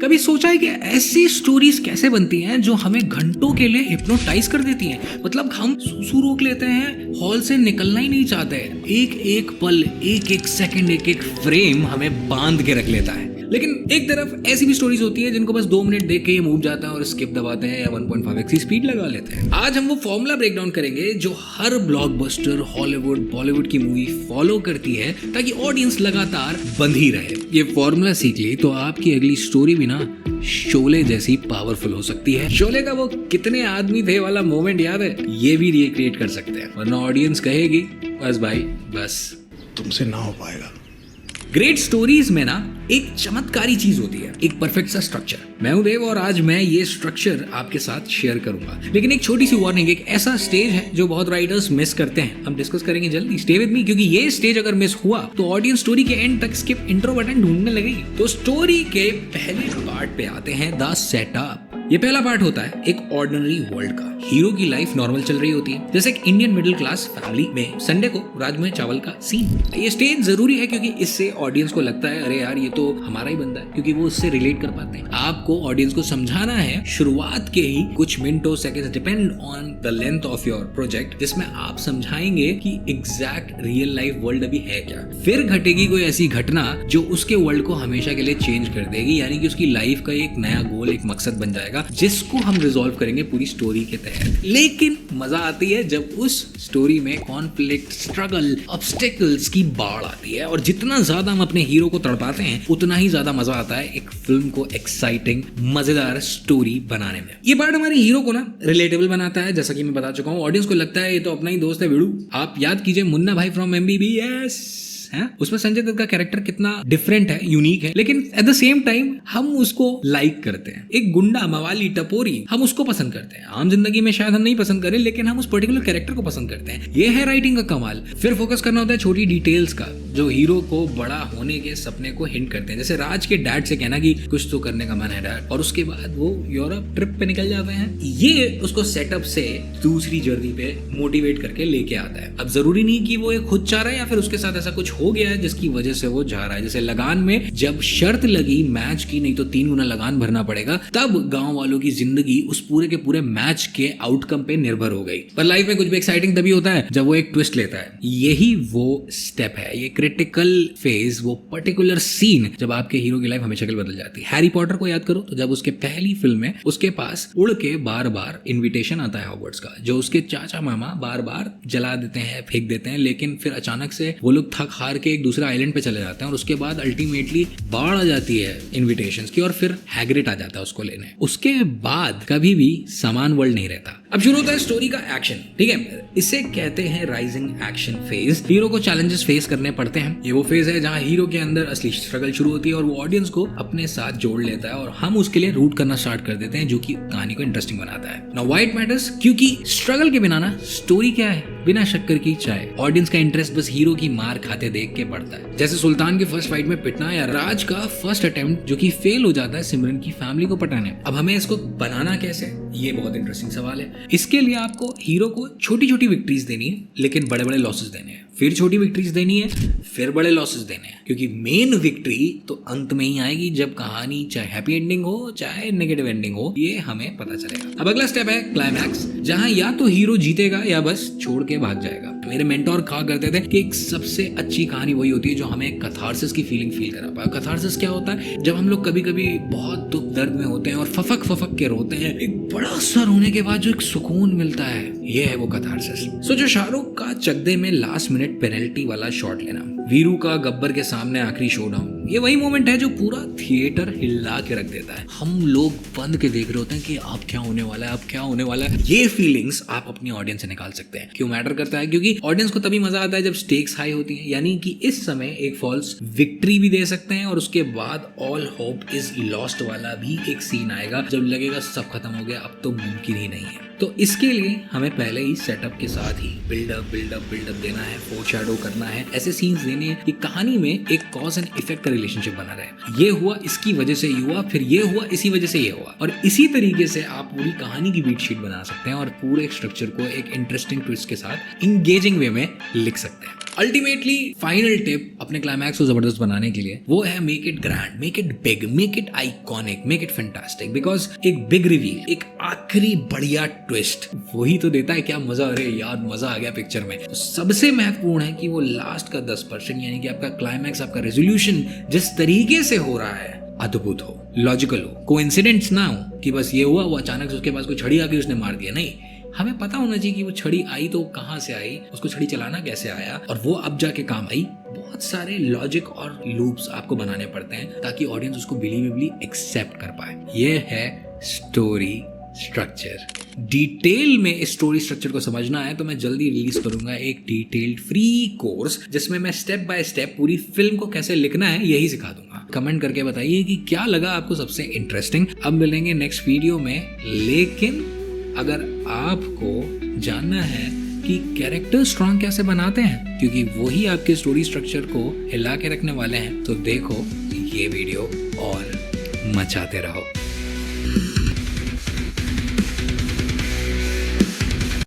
कभी सोचा है कि ऐसी स्टोरीज कैसे बनती हैं जो हमें घंटों के लिए हिप्नोटाइज कर देती हैं? मतलब हम सूसू रोक लेते हैं, हॉल से निकलना ही नहीं चाहते। एक एक पल, एक एक सेकंड, एक एक फ्रेम हमें बांध के रख लेता है। लेकिन एक तरफ ऐसी भी स्टोरीज होती है जिनको बस 2 मिनट देख के ये मूव जाता है और स्किप दबाते हैं या 1.5x की स्पीड लगा लेते हैं। आज हम वो फॉर्मूला ब्रेक डाउन करेंगे जो हर ब्लॉकबस्टर, हॉलीवुड, बॉलीवुड की मूवी फॉलो करती है ताकि ऑडियंस लगातार बंधी रहे। ये फॉर्मूला सीख ली तो आपकी अगली स्टोरी भी ना शोले जैसी पावरफुल हो सकती है। शोले का वो कितने आदमी थे वाला मोमेंट याद है? ये भी रिक्रिएट कर सकते हैं, वरना ऑडियंस कहेगी बस भाई बस, तुमसे ना हो पाएगा। ग्रेट स्टोरीज में ना एक चमत्कारी चीज होती है, एक परफेक्ट सा स्ट्रक्चर। मैं हूं देव और आज मैं ये स्ट्रक्चर आपके साथ शेयर करूंगा। लेकिन एक छोटी सी वार्निंग, एक ऐसा स्टेज है जो बहुत राइटर्स मिस करते हैं। हम डिस्कस करेंगे जल्दी, स्टे विद मी, क्योंकि ये स्टेज अगर मिस हुआ तो ऑडियंस स्टोरी के एंड तक स्किप इंट्रो बटन ढूंढने लगेगी। तो स्टोरी के पहले पार्ट पे आते हैं, द सेटअप। ये पहला पार्ट होता है एक ऑर्डिनरी वर्ल्ड का। हीरो की लाइफ नॉर्मल चल रही होती है, जैसे एक इंडियन मिडिल क्लास फैमिली में संडे को राजमा चावल का सीन। ये स्टेज जरूरी है क्योंकि इससे ऑडियंस को लगता है अरे यार ये तो हमारा ही बंदा है, क्योंकि वो उससे रिलेट कर पाते हैं। आपको ऑडियंस को समझाना है शुरुआत के ही कुछ मिनटों, seconds, depend on the length of your project, जिसमें आप समझाएंगे कि एग्जैक्ट रियल लाइफ वर्ल्ड अभी है क्या। फिर घटेगी कोई ऐसी घटना जो उसके वर्ल्ड को हमेशा के लिए चेंज कर देगी, यानी कि उसकी लाइफ का एक नया गोल, एक मकसद बन जाएगा जिसको हम रिजॉल्व करेंगे पूरी स्टोरी के तहत। लेकिन मजा आती है जब उस स्टोरी में कॉन्फ्लिक्ट, स्ट्रगल, ऑब्स्टेकल्स की बाढ़ आती है, और जितना ज्यादा हम अपने हीरो को तड़पाते हैं उतना ही ज्यादा मजा आता है एक फिल्म को एक्साइटिंग, मजेदार स्टोरी बनाने में। ये पार्ट हमारे हीरो को ना रिलेटेबल बनाता है, जैसा कि मैं बता चुका हूँ। ऑडियंस को लगता है ये तो अपना ही दोस्त है विड़ू। आप याद कीजिए मुन्ना भाई फ्रॉम MBBS है, उसमें संजय दत्त का कैरेक्टर कितना डिफरेंट है, यूनिक है, लेकिन एट द सेम टाइम हम उसको लाइक करते हैं। एक गुंडा, मवाली, टपोरी, हम उसको पसंद करते हैं। आम जिंदगी में शायद हम नहीं पसंद करें, लेकिन हम उस पर्टिकुलर कैरेक्टर को पसंद करते हैं। ये है राइटिंग का कमाल। फिर फोकस करना होता है छोटी डिटेल्स का, जो हीरो को बड़ा होने के सपने को हिंट करते हैं। जैसे राज के डैड से कहना कि कुछ तो करने का मन है डैड, और उसके बाद वो यूरोप ट्रिप पे निकल जाते हैं। ये उसको सेटअप से दूसरी जर्नी पे मोटिवेट करके लेके आता है। अब जरूरी नहीं कि वो खुद चाह रहा है या फिर उसके साथ ऐसा कुछ हो गया है जिसकी वजह से वो जा रहा है। जैसे लगान में जब शर्त लगी मैच की नहीं तो 3 गुना लगान भरना पड़ेगा, तब गांव वालों की जिंदगी उस पूरे के पूरे मैच के आउटकम पे निर्भर हो गई। पर लाइफ में कुछ भी एक्साइटिंग तभी होता है जब वो एक ट्विस्ट लेता है। यही वो स्टेप है, ये क्रिटिकल फेज, वो पर्टिकुलर सीन जब आपके हीरो की लाइफ हमेशा के लिए बदल जाती है। हैरी पॉटर को याद करो तो जब उसके पहली फिल्म में उसके पास उड़ के बार बार इन्विटेशन आता है हॉगवर्ट्स का, जो उसके चाचा मामा बार बार जला देते हैं, फेंक देते हैं, लेकिन फिर अचानक से वो लोग थक हार के एक दूसरे आइलैंड पे चले जाते हैं, और उसके बाद अल्टीमेटली बाढ़ आ जाती है इनविटेशंस की, और फिर हैग्रिड आ जाता है उसको लेने। उसके बाद कभी भी समान वर्ल्ड नहीं रहता। अब शुरू होता है स्टोरी का एक्शन, ठीक है। इसे कहते हैं राइजिंग एक्शन फेज। हीरो को चैलेंजेस फेस करने पड़ते हैं। ये वो फेज है जहां हीरो के अंदर असली स्ट्रगल शुरू होती है और वो ऑडियंस को अपने साथ जोड़ लेता है, और हम उसके लिए रूट करना स्टार्ट कर देते हैं, जो कि कहानी को इंटरेस्टिंग बनाता है। नाउ व्हाई इट मैटर्स, क्योंकि स्ट्रगल के बिना ना स्टोरी क्या है, बिना शक्कर की चाय। ऑडियंस का इंटरेस्ट बस हीरो की मार खाते देख के बढ़ता है। जैसे सुल्तान के फर्स्ट फाइट में पिटना, या राज का फर्स्ट अटेम्प्ट जो कि फेल हो जाता है सिमरन की फैमिली को पटाने। अब हमें इसको बनाना कैसे, ये बहुत इंटरेस्टिंग सवाल है। इसके लिए आपको हीरो को छोटी छोटी विक्ट्रीज देनी है, लेकिन बड़े बड़े लॉसेस देने हैं। फिर छोटी विक्ट्रीज देनी है, फिर बड़े लॉसेस देने हैं, क्योंकि मेन विक्ट्री तो अंत में ही आएगी जब कहानी चाहे हैप्पी एंडिंग हो चाहे नेगेटिव एंडिंग हो, ये हमें पता चलेगा। अब अगला स्टेप है क्लाइमैक्स, जहां या तो हीरो जीतेगा या बस छोड़ के भाग जाएगा। मेरे मेंटोर कहा करते थे कि एक सबसे अच्छी कहानी वही होती है जो हमें कैथार्सिस की फीलिंग फील करा पाए। कैथार्सिस क्या होता है, जब हम लोग कभी कभी बहुत दुख दर्द में होते हैं और फफक के रोते हैं, एक बड़ा सा रोने के बाद जो एक सुकून मिलता है, ये है वो कैथार्सिस। सो जो शाहरुख का चकदे में लास्ट मिनट पेनल्टी वाला शॉट लेना, वीरू का गब्बर के सामने आखिरी शोडाउन, ये वही मोमेंट है जो पूरा थिएटर हिला के रख देता है। हम लोग बंद के देख रहे होते हैं कि अब क्या होने वाला है, अब क्या होने वाला है। ये फीलिंग्स आप अपनी ऑडियंस से निकाल सकते हैं। क्यों मैटर करता है, क्योंकि ऑडियंस को तभी मजा आता है जब स्टेक्स हाई होती हैं, यानी कि इस समय एक फॉल्स विक्ट्री भी दे सकते हैं और उसके बाद ऑल होप इज लॉस्ट वाला भी एक सीन आएगा जब लगेगा सब खत्म हो गया, अब तो मुमकिन ही नहीं है। तो इसके लिए हमें पहले ही सेटअप के साथ ही बिल्डअप देना है, फोरशैडो करना है, ऐसे सीन्स देने हैं कि कहानी में एक कॉज एंड इफेक्ट का रिलेशनशिप बना रहे। ये हुआ इसकी वजह से ये हुआ, फिर ये हुआ इसी वजह से ये हुआ, और इसी तरीके से आप पूरी कहानी की बीट शीट बना सकते हैं और पूरे स्ट्रक्चर को एक इंटरेस्टिंग ट्विस्ट के साथ इंगेजिंग वे में लिख सकते हैं। अल्टीमेटली फाइनल टिप अपने क्लाइमैक्स को जबरदस्त बनाने के लिए वो है make it grand, make it big, make it iconic, make it fantastic. Because एक बिग रिवील, एक आखिरी बढ़िया ट्विस्ट वही तो देता है क्या मजा। अरे यार मजा आ गया पिक्चर में। तो सबसे महत्वपूर्ण है कि वो लास्ट का 10% यानी कि आपका क्लाइमैक्स, आपका रेजोल्यूशन जिस तरीके से हो रहा है अद्भुत हो, लॉजिकल हो, कोइंसिडेंस ना हो कि बस ये हुआ वो अचानक से उसके पास कोई छड़ी आ गई उसने मार दिया। नहीं, हमें पता होना चाहिए कि वो छड़ी आई तो कहाँ से आई, उसको छड़ी चलाना कैसे आया और वो अब जाके काम आई। बहुत सारे लॉजिक और लूप्स आपको बनाने पड़ते हैं ताकि ऑडियंस उसको बिलीवेबली एक्सेप्ट कर पाए। ये है स्टोरी स्ट्रक्चर। डिटेल में इस स्टोरी स्ट्रक्चर को समझना है तो मैं जल्दी रिलीज करूंगा एक डिटेल्ड फ्री कोर्स जिसमें मैं स्टेप बाय स्टेप पूरी फिल्म को कैसे लिखना है यही सिखा दूंगा। कमेंट करके बताइए कि क्या लगा आपको सबसे इंटरेस्टिंग। अब मिलेंगे नेक्स्ट वीडियो में, लेकिन अगर आपको जानना है कि कैरेक्टर स्ट्रॉन्ग कैसे बनाते हैं, क्योंकि वही आपके स्टोरी स्ट्रक्चर को हिला के रखने वाले हैं, तो देखो ये वीडियो और मचाते रहो।